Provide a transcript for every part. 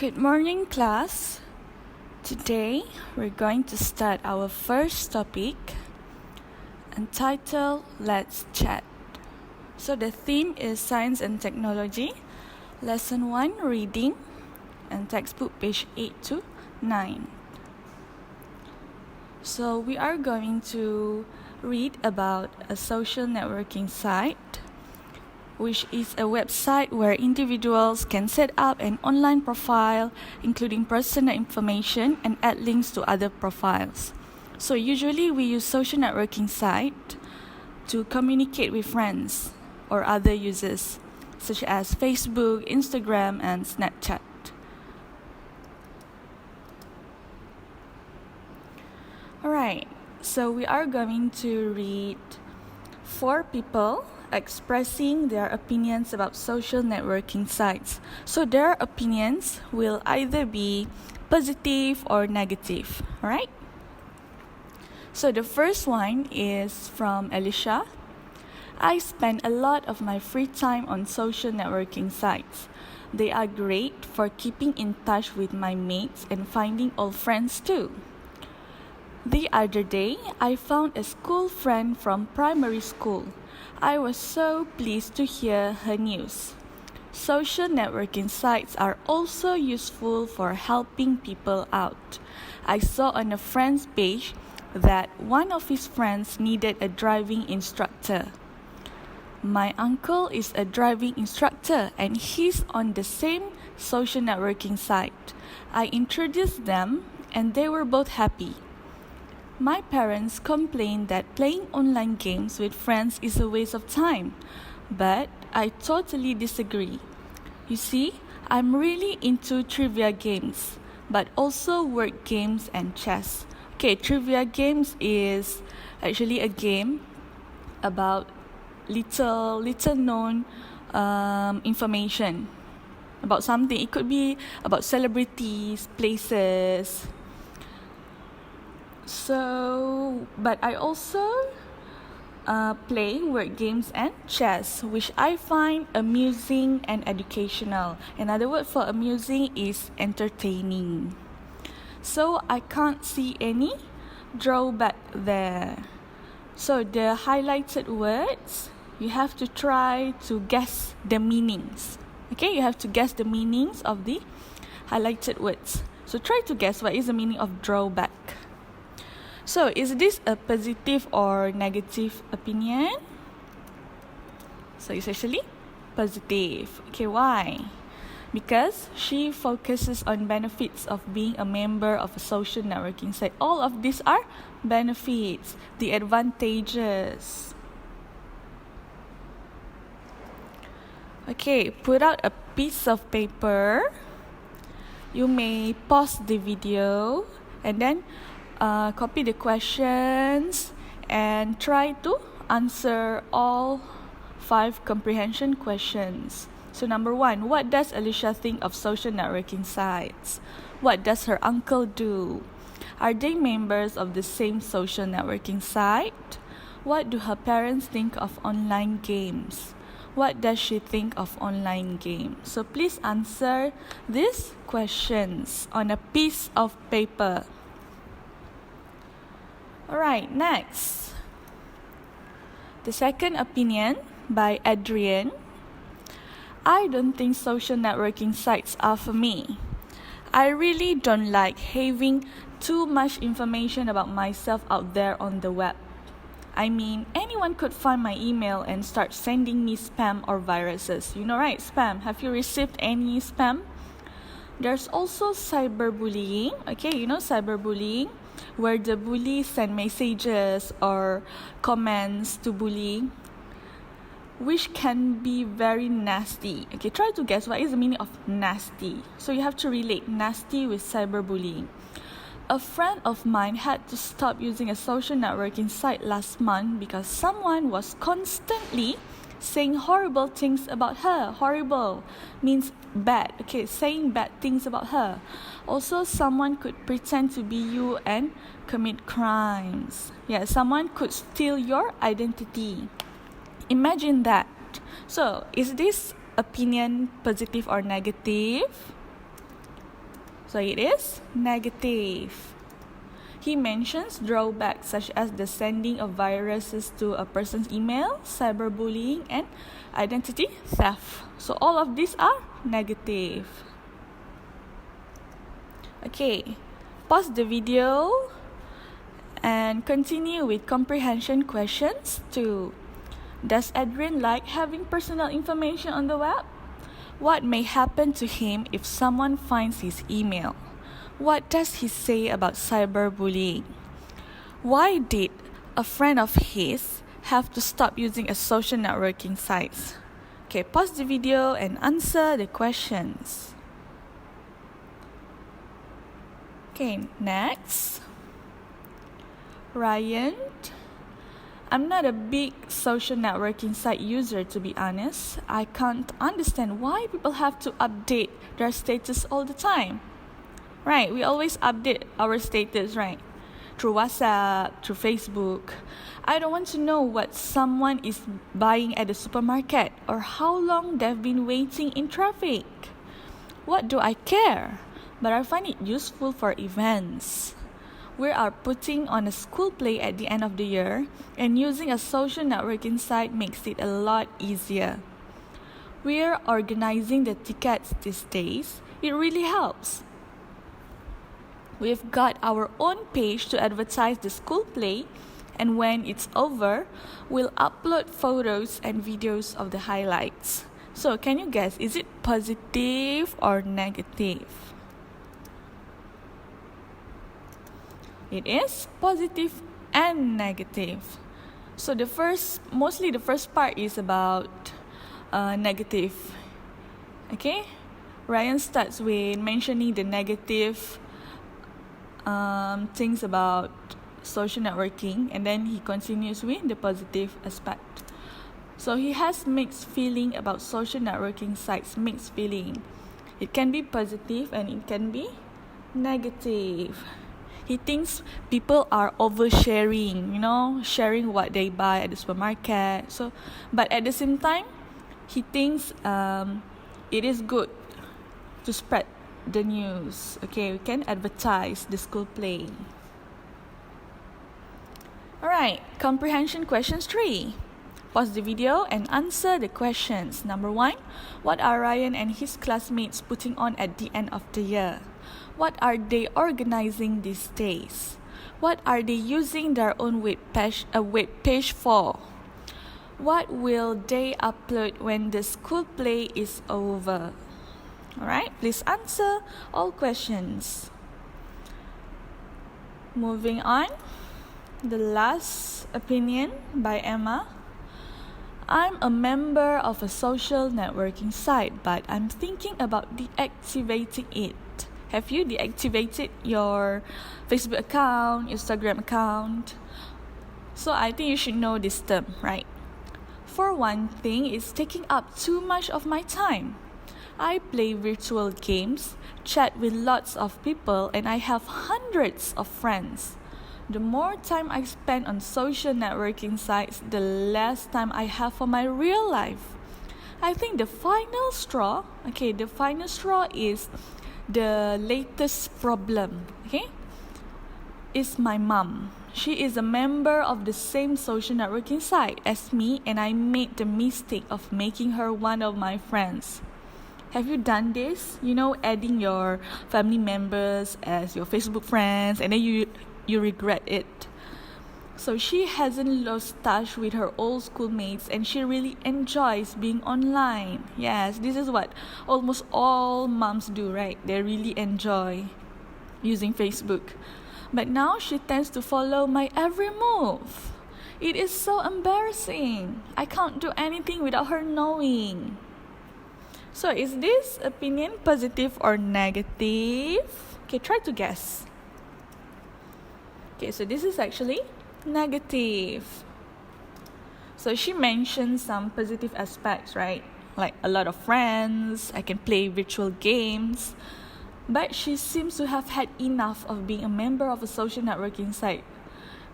Good morning, class. Today, we're going to start our first topic entitled Let's Chat. So the theme is Science and Technology, Lesson 1, Reading, and textbook page 8 to 9. So we are going to read about a social networking site, which is a website where individuals can set up an online profile, including personal information, and add links to other profiles. So usually we use social networking site to communicate with friends or other users, such as Facebook, Instagram, and Snapchat. Alright, so we are going to read 4 people expressing their opinions about social networking sites. So their opinions will either be positive or negative, alright? So the first one is from Alicia. I spend a lot of my free time on social networking sites. They are great for keeping in touch with my mates and finding old friends too. The other day, I found a school friend from primary school. I was so pleased to hear her news. Social networking sites are also useful for helping people out. I saw on a friend's page that one of his friends needed a driving instructor. My uncle is a driving instructor and he's on the same social networking site. I introduced them and they were both happy. My parents complain that playing online games with friends is a waste of time, but I totally disagree. You see, I'm really into trivia games, but also word games and chess. Okay, trivia games is actually a game about little known information about something. It could be about celebrities, places. So, but I also play word games and chess, which I find amusing and educational. Another word for amusing is entertaining. So, I can't see any drawback there. So, the highlighted words, you have to try to guess the meanings. Okay, you have to guess the meanings of the highlighted words. So, try to guess what is the meaning of drawback. So, is this a positive or negative opinion? So, it's actually positive. Okay, why? Because she focuses on benefits of being a member of a social networking site. All of these are benefits, the advantages. Okay, put out a piece of paper. You may pause the video and then copy the questions and try to answer all 5 comprehension questions. So number 1, what does Alicia think of social networking sites? What does her uncle do? Are they members of the same social networking site? What do her parents think of online games? What does she think of online games? So please answer these questions on a piece of paper. Alright, next. The second opinion by Adrian. I don't think social networking sites are for me. I really don't like having too much information about myself out there on the web. I mean, anyone could find my email and start sending me spam or viruses. You know, right? Spam. Have you received any spam? There's also cyberbullying. Okay, you know cyberbullying, where the bully send messages or comments to bully, which can be very nasty. Okay, try to guess what is the meaning of nasty. So you have to relate nasty with cyberbullying. A friend of mine had to stop using a social networking site last month because someone was constantly saying horrible things about her. Horrible means bad. Okay, saying bad things about her. Also, someone could pretend to be you and commit crimes. Yeah, someone could steal your identity. Imagine that. So, is this opinion positive or negative? So it is negative. He mentions drawbacks such as the sending of viruses to a person's email, cyberbullying, and identity theft. So all of these are negative. Okay, pause the video and continue with comprehension questions 2. Does Adrian like having personal information on the web? What may happen to him if someone finds his email? What does he say about cyberbullying? Why did a friend of his have to stop using a social networking site? Okay, pause the video and answer the questions. Okay, next. Ryan, I'm not a big social networking site user, to be honest. I can't understand why people have to update their status all the time. Right, we always update our status, right? Through WhatsApp, through Facebook. I don't want to know what someone is buying at the supermarket or how long they've been waiting in traffic. What do I care? But I find it useful for events. We are putting on a school play at the end of the year, and using a social networking site makes it a lot easier. We're organizing the tickets these days. It really helps. We've got our own page to advertise the school play, and when it's over, we'll upload photos and videos of the highlights. So, can you guess, is it positive or negative? It is positive and negative. So mostly the first part is about negative. Okay, Ryan starts with mentioning the negative things about social networking, and then he continues with the positive aspect. So he has mixed feeling about social networking sites. Mixed feeling. It can be positive and it can be negative. He thinks people are oversharing, sharing what they buy at the supermarket. But at the same time, he thinks it is good to spread the news. Okay, we can advertise the school play. Alright, comprehension questions 3. Pause the video and answer the questions. Number 1, what are Ryan and his classmates putting on at the end of the year? What are they organizing these days? What are they using their own web page for? What will they upload when the school play is over? Alright, please answer all questions. Moving on, the last opinion by Emma. I'm a member of a social networking site, but I'm thinking about deactivating it. Have you deactivated your Facebook account, Instagram account? So I think you should know this term, right? For one thing, it's taking up too much of my time. I play virtual games, chat with lots of people, and I have hundreds of friends. The more time I spend on social networking sites, the less time I have for my real life. I think the final straw is the latest problem, is my mom. She is a member of the same social networking site as me, and I made the mistake of making her one of my friends. Have you done this? Adding your family members as your Facebook friends, and then you regret it. So she hasn't lost touch with her old schoolmates, and she really enjoys being online. Yes, this is what almost all moms do, right? They really enjoy using Facebook. But now she tends to follow my every move. It is so embarrassing. I can't do anything without her knowing. So is this opinion positive or negative? Okay, try to guess. Okay, so this is actually negative. So she mentioned some positive aspects, right? Like a lot of friends, I can play virtual games. But she seems to have had enough of being a member of a social networking site.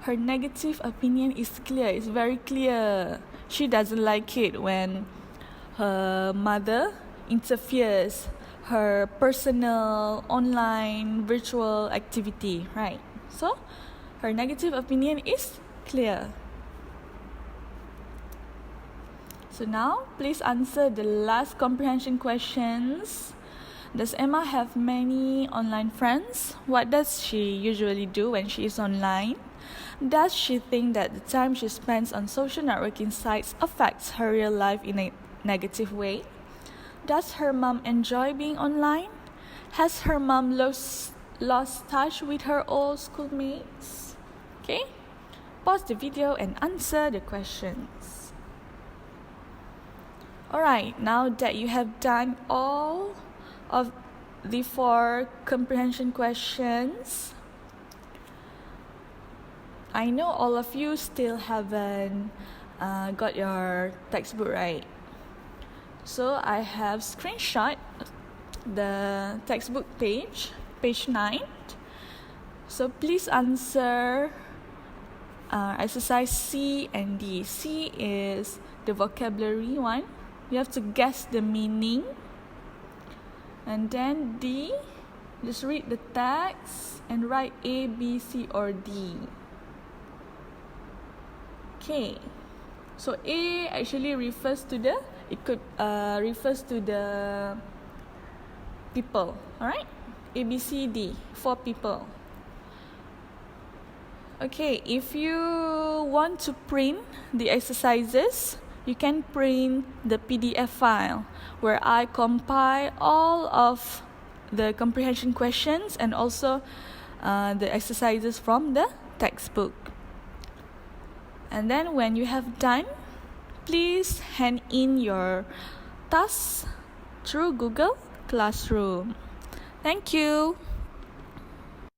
Her negative opinion is clear, it's very clear. She doesn't like it when her mother interferes her personal online virtual activity, right? So her negative opinion is clear. So now please answer the last comprehension questions. Does Emma have many online friends? What does she usually do when she is online? Does she think that the time she spends on social networking sites affects her real life in a negative way? Does her mom enjoy being online? Has her mom lost touch with her old schoolmates? Okay, pause the video and answer the questions. Alright, now that you have done all of the 4 comprehension questions, I know all of you still haven't got your textbook, right? So I have screenshot the textbook page 9. So please answer exercise C and D. C is the vocabulary one. You have to guess the meaning. And then D, just read the text and write A, B, C, or D. Okay, so A actually refers to the people. Alright, A, B, C, D, 4 people. Okay, if you want to print the exercises, you can print the PDF file where I compile all of the comprehension questions and also the exercises from the textbook. And then when you have done, please hand in your tasks through Google Classroom. Thank you.